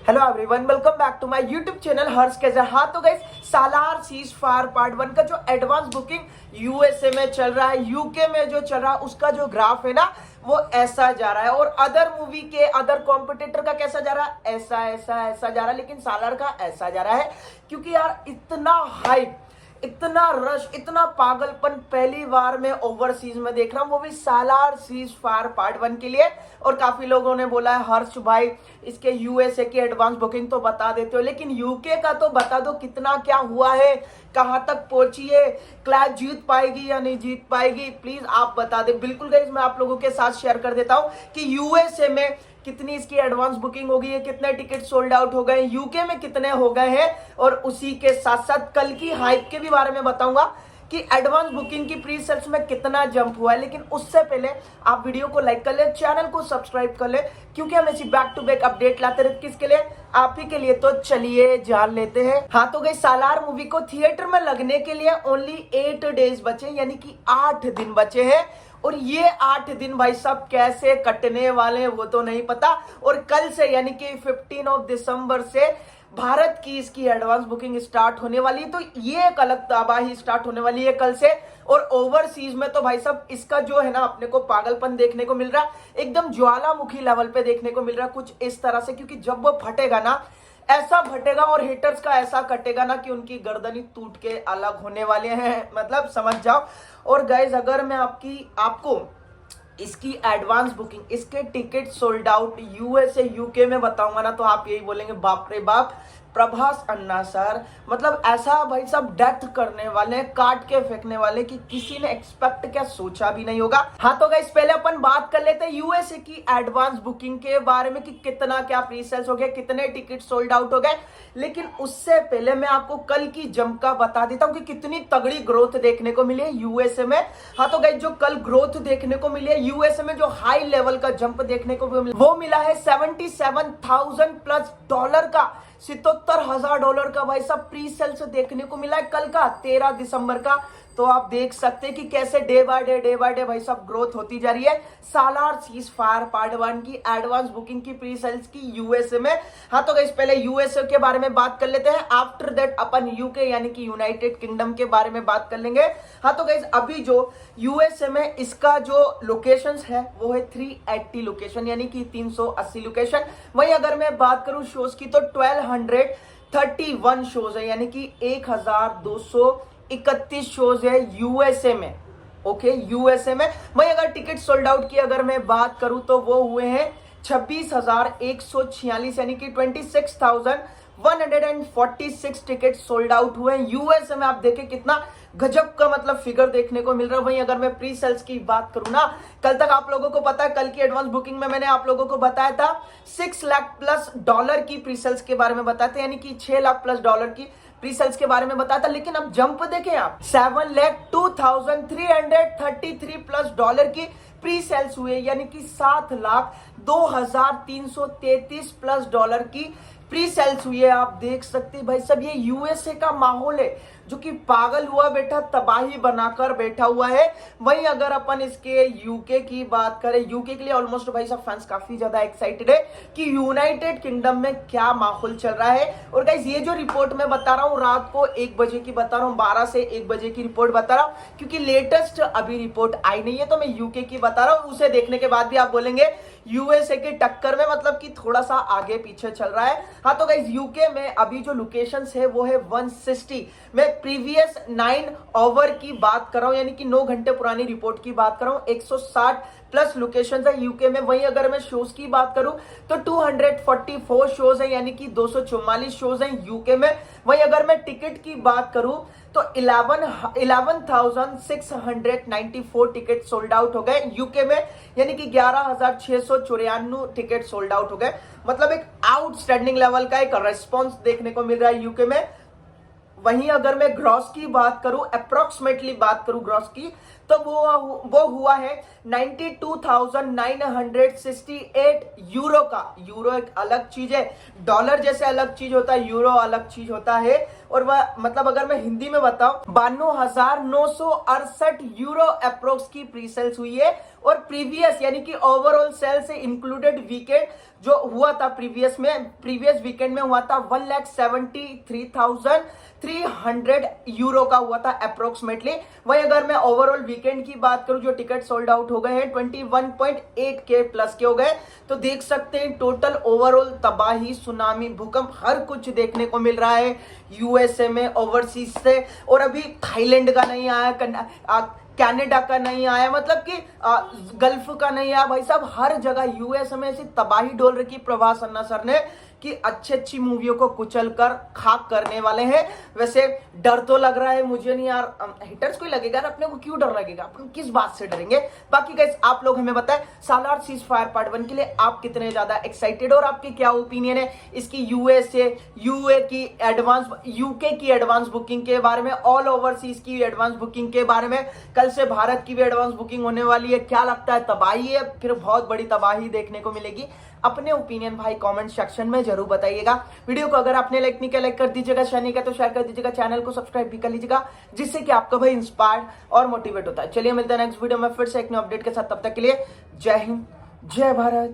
Hello everyone, welcome back to my YouTube channel Harsh Kejar. हाँ तो guys, Salaar ceasefire part 1 का जो एडवांस बुकिंग यूएसए में चल रहा है, यूके में जो चल रहा है, उसका जो ग्राफ है ना वो ऐसा जा रहा है। और अदर मूवी के अदर कॉम्पिटिटर का कैसा जा रहा है, ऐसा ऐसा ऐसा जा रहा है, लेकिन सालार का ऐसा जा रहा है। क्योंकि यार इतना हाइप, इतना रश, इतना पागलपन पहली बार मैं ओवरसीज में देख रहा हूँ, वो भी सालार सीज फायर पार्ट 1 के लिए। और काफी लोगों ने बोला है हर्ष भाई इसके यूएसए की एडवांस बुकिंग तो बता देते हो, लेकिन यूके का तो बता दो कितना क्या हुआ है, कहां तक पहुंची है, क्लैश जीत पाएगी या नहीं जीत पाएगी, प्लीज आप बता दे। बिल्कुल गाइस, मैं आप लोगों के साथ शेयर कर देता हूं कि यूएसए में कितनी इसकी एडवांस बुकिंग हो गई है, कितने टिकट सोल्ड आउट हो गए, यूके में कितने हो गए हैं, और उसी के साथ साथ कल की हाइप के भी बारे में बताऊंगा कि एडवांस बुकिंग की प्री सेल्स में कितना जंप हुआ है। लेकिन उससे पहले आप वीडियो को लाइक कर ले, चैनल को सब्सक्राइब कर ले, क्योंकि हम ऐसी बैक टू बैक अपडेट लाते रहते। किसके लिए? आप ही के लिए। तो चलिए जान लेते हैं। हाँ तो गाइस, सालार मूवी को थिएटर में लगने के लिए ओनली 8 डेज बचे, यानी कि 8 दिन बचे हैं। और ये 8 दिन भाई साहब कैसे कटने वाले हैं वो तो नहीं पता। और कल से यानी कि 15 दिसंबर से भारत की इसकी एडवांस बुकिंग स्टार्ट होने वाली है। तो ये एक अलग तबाही स्टार्ट होने वाली है कल से। और ओवरसीज में तो भाई साहब इसका जो है ना अपने को पागलपन देखने को मिल रहा है, एकदम ज्वालामुखी लेवल पे देखने को मिल रहा है, कुछ इस तरह से। क्योंकि जब वो फटेगा ना, ऐसा फटेगा और हिटर्स का ऐसा कटेगा ना कि उनकी गर्दनी टूट के अलग होने वाले हैं, मतलब समझ जाओ। और गाइज अगर मैं आपको इसकी एडवांस बुकिंग, इसके ticket sold out USA UK में बताऊंगा ना, तो आप यही बोलेंगे बाप रे बाप, प्रभास अन्ना सर, मतलब ऐसा भाई साहब डेथ करने वाले, काट के फेंकने वाले कि किसी ने एक्सपेक्ट क्या सोचा भी नहीं होगा। हाँ तो गाइस, पहले अपन बात कर लेते हैं यूएसए की एडवांस बुकिंग के बारे में कि कितना क्या प्री सेल्स हो गया, कितने टिकट सोल्ड आउट हो गए। लेकिन उससे पहले मैं आपको कल की जंप का बता देता हूं कि कितनी तगड़ी ग्रोथ देखने को मिली है यूएसए में। हाँ तो गाइस, जो कल ग्रोथ देखने को मिली है यूएसए में, जो हाई लेवल का जंप देखने को वो मिला है $77,000+ का, $77,000 का भाई साहब प्री सेल्स देखने को मिला है कल का 13 दिसंबर का। तो आप देख सकते हैं कि कैसे डे बाय डे भाई साहब ग्रोथ होती जा रही है सालार सीज फायर पार्ट 1 की एडवांस बुकिंग की प्री सेल्स की यूएसए में। हाँ तो गाइस, पहले यूएसए के बारे में बात कर लेते हैं, आफ्टर दैट अपन यूके यानी कि यूनाइटेड किंगडम के बारे में बात कर लेंगे। हाँ तो गाइस, अभी जो यूएसए में इसका जो लोकेशंस है वो है 380 लोकेशन, यानी कि 380 लोकेशन। वहीं अगर मैं बात करूं शोज की तो 1231 शोज है, यानी कि 1231 शोज है यूएसए में। ओके, यूएसए में। वहीं अगर टिकट सोल्ड आउट की अगर मैं बात करूं तो वो हुए हैं 26,146, यानी कि 26,146 टिकट सोल्ड आउट हुए हैं यूएसए में। आप देखें कितना गजब का मतलब फिगर देखने को मिल रहा है। वहीं अगर मैं प्री सेल्स की बात करूं ना, कल तक आप लोगों को पता है, कल की एडवांस बुकिंग में मैंने आप लोगों को बताया था $6 लाख की प्री सेल्स के बारे में बताते, यानी कि $6 लाख की प्री सेल्स के बारे में बताया था। लेकिन अब जंप देखें आप, $7,02,333+ की प्री सेल्स हुए, यानी कि $7,02,333+ की प्री सेल्स हुई है। आप देख सकते हैं भाई साहब, ये यूएसए का माहौल है जो कि पागल हुआ बैठा, तबाही बनाकर बैठा हुआ है। वहीं अगर अपन इसके यूके की बात करें, यूके के लिए ऑलमोस्ट भाई साहब फैंस काफी ज्यादा एक्साइटेड है कि यूनाइटेड किंगडम में क्या माहौल चल रहा है। और गाइस, ये जो रिपोर्ट मैं बता रहा हूँ रात को 1 बजे की बता रहा हूँ, 12 से 1 बजे की रिपोर्ट बता रहा हूँ, क्योंकि लेटेस्ट अभी रिपोर्ट आई नहीं है, तो मैं यूके की बता रहा हूँ। उसे देखने के बाद भी आप बोलेंगे यूएसए के टक्कर में, मतलब कि थोड़ा सा आगे पीछे चल रहा है। हाँ तो गाइस, यूके में अभी जो लोकेशंस है वो है 160। मैं प्रीवियस 9 आवर की बात कर रहा हूं, यानी कि 9 घंटे पुरानी रिपोर्ट की बात कर रहा हूं। 160+ लोकेशंस है यूके में। वहीं अगर मैं शोज की बात करूं तो 244 शोज है, यानी कि 244 शोज है यूके में। वहीं अगर मैं टिकट की बात करूं तो 11,694 टिकट सोल्ड आउट हो गए यूके में, यानी कि 11,694 टिकट सोल्ड आउट हो गए। मतलब एक आउटस्टैंडिंग लेवल का एक रेस्पॉन्स देखने को मिल रहा है यूके में। वहीं अगर मैं ग्रॉस की बात करूं, अप्रोक्सीमेटली बात करूं ग्रॉस की, तो वो हुआ है 92,968 यूरो का। यूरो एक अलग चीज है, डॉलर जैसे अलग चीज होता है, यूरो अलग चीज होता है। और वह मतलब अगर मैं हिंदी में बताऊं 92,968 यूरो अप्रोक्स की प्री सेल्स हुई है। और प्रीवियस यानी कि ओवरऑल सेल से इंक्लूडेड वीकेंड जो हुआ था प्रीवियस वीकेंड में हुआ था 1,73,300 यूरो का हुआ था अप्रोक्सीमेटली। वही अगर मैं ओवरऑल वीकेंड की बात करूं जो टिकट सोल्ड आउट हो गए हैं 21.8 के प्लस के हो गए। तो देख सकते हैं टोटल ओवरऑल तबाही, सुनामी, भूकंप हर कुछ देखने को मिल रहा है यूएसए में ओवरसीज से। और अभी थाईलैंड का नहीं आया, कनाडा का नहीं आया, मतलब कि गल्फ का नहीं आया। भाई साहब हर जगह यूएस में ऐसी तबाही डोल रखी प्रभास अन्ना सर ने कि अच्छी मूवियों को कुचल कर खाक करने वाले हैं। वैसे डर तो लग रहा है मुझे, नहीं यार हिटर्स को ही लगेगा, अपने को क्यों डर लगेगा, अपन किस बात से डरेंगे। बाकी गाइस आप लोग हमें बताएं सालार सीज फायर पार्ट 1 के लिए आप कितने ज्यादा एक्साइटेड और आपकी क्या ओपिनियन है इसकी यूके की एडवांस बुकिंग के बारे में, ऑल ओवरसीज की एडवांस बुकिंग के बारे में। कल से भारत की भी एडवांस बुकिंग होने वाली है, क्या लगता है तबाही है, फिर बहुत बड़ी तबाही देखने को मिलेगी। अपने ओपिनियन भाई कमेंट सेक्शन में जरूर बताइएगा। वीडियो को अगर आपने लाइक नहीं किया लाइक कर दीजिएगा, शेयर नहीं किया तो शेयर कर दीजिएगा, चैनल को सब्सक्राइब भी कर लीजिएगा जिससे कि आपका भाई इंस्पायर्ड और मोटिवेट होता है। चलिए मिलते हैं नेक्स्ट वीडियो में फिर से एक न्यू अपडेट के साथ, तब तक के लिए जय हिंद जय भारत।